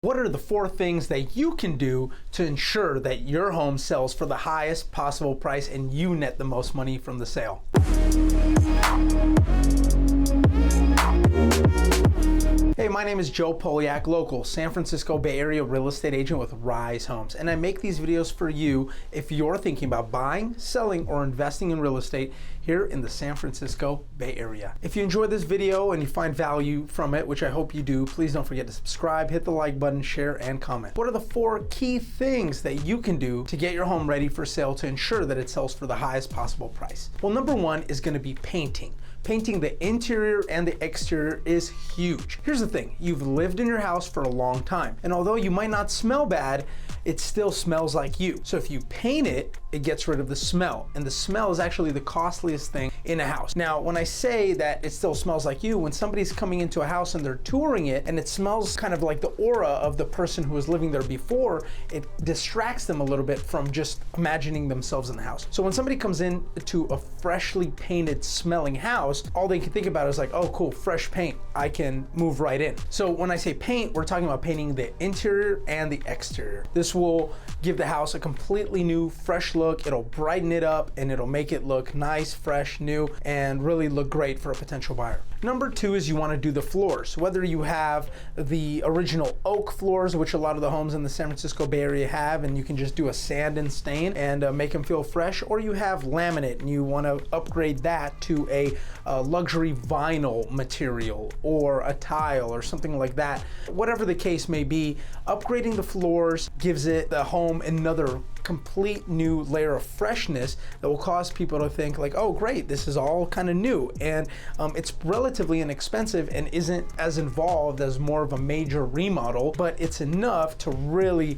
What are the 4 things that you can do to ensure that your home sells for the highest possible price and you net the most money from the sale? Hey, my name is Joe Polyak, local San Francisco Bay Area real estate agent with Rise Homes, and I make these videos for you if you're thinking about buying, selling, or investing in real estate here in the San Francisco Bay Area. If you enjoyed this video and you find value from it, which I hope you do, please don't forget to subscribe, hit the like button, share, and comment. What are the 4 key things that you can do to get your home ready for sale to ensure that it sells for the highest possible price? Well, number 1 is going to be painting. Painting the interior and the exterior is huge. Here's the thing, you've lived in your house for a long time, and although you might not smell bad, it still smells like you. So if you paint it, it gets rid of the smell, and the smell is actually the costliest thing in a house. Now, when I say that it still smells like you, when somebody's coming into a house and they're touring it and it smells kind of like the aura of the person who was living there before, it distracts them a little bit from just imagining themselves in the house. So when somebody comes in to a freshly painted smelling house, all they can think about is like, oh cool, fresh paint, I can move right in. So when I say paint, we're talking about painting the interior and the exterior. This will give the house a completely new, fresh look. It'll brighten it up and it'll make it look nice, fresh, new, and really look great for a potential buyer. Number 2 is you want to do the floors. Whether you have the original oak floors, which a lot of the homes in the San Francisco Bay Area have, and you can just do a sand and stain and make them feel fresh, or you have laminate and you want to upgrade that to a luxury vinyl material or a tile or something like that. Whatever the case may be, upgrading the floors gives the home another complete new layer of freshness that will cause people to think like, oh great, this is all kind of new, and it's relatively inexpensive and isn't as involved as more of a major remodel, but it's enough to really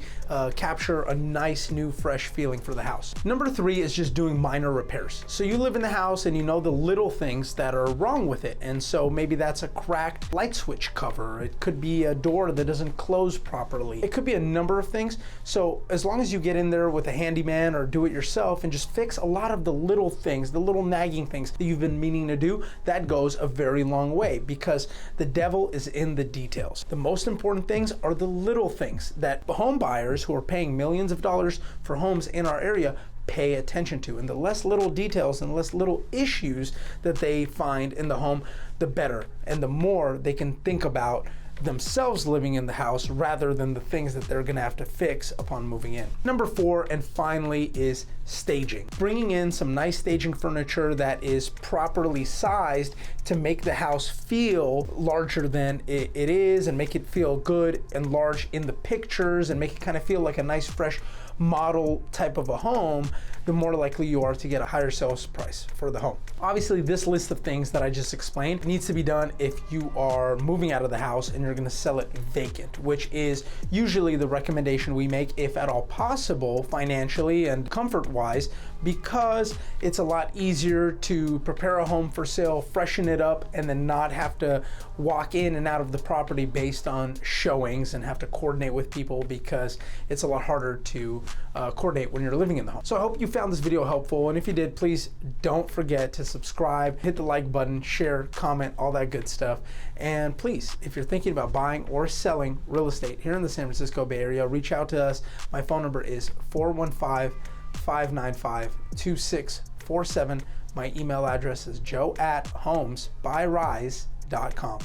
capture a nice new fresh feeling for the house. Number 3 is just doing minor repairs. So you live in the house and you know the little things that are wrong with it, and so maybe that's a cracked light switch cover, it could be a door that doesn't close properly, it could be a number of things. So as long as you get in there with a handyman or do it yourself and just fix a lot of the little things, the little nagging things that you've been meaning to do, that goes a very long way, because the devil is in the details. The most important things are the little things that home buyers who are paying millions of dollars for homes in our area pay attention to, and the less little details and less little issues that they find in the home, the better, and the more they can think about themselves living in the house rather than the things that they're gonna have to fix upon moving in. Number 4, and finally, is staging. Bringing in some nice staging furniture that is properly sized to make the house feel larger than it is, and make it feel good and large in the pictures, and make it kind of feel like a nice fresh model type of a home, the more likely you are to get a higher sales price for the home. Obviously, this list of things that I just explained needs to be done if you are moving out of the house and you're going to sell it vacant, which is usually the recommendation we make, if at all possible, financially and comfort-wise, because it's a lot easier to prepare a home for sale, freshen it up, and then not have to walk in and out of the property based on showings and have to coordinate with people, because it's a lot harder to coordinate when you're living in the home. So I hope you found this video helpful, and if you did, please don't forget to subscribe, hit the like button, share, comment, all that good stuff. And please, if you're thinking about buying or selling real estate here in the San Francisco Bay Area, reach out to us. My phone number is 415-595-2647. My email address is joe@homesbyrise.com.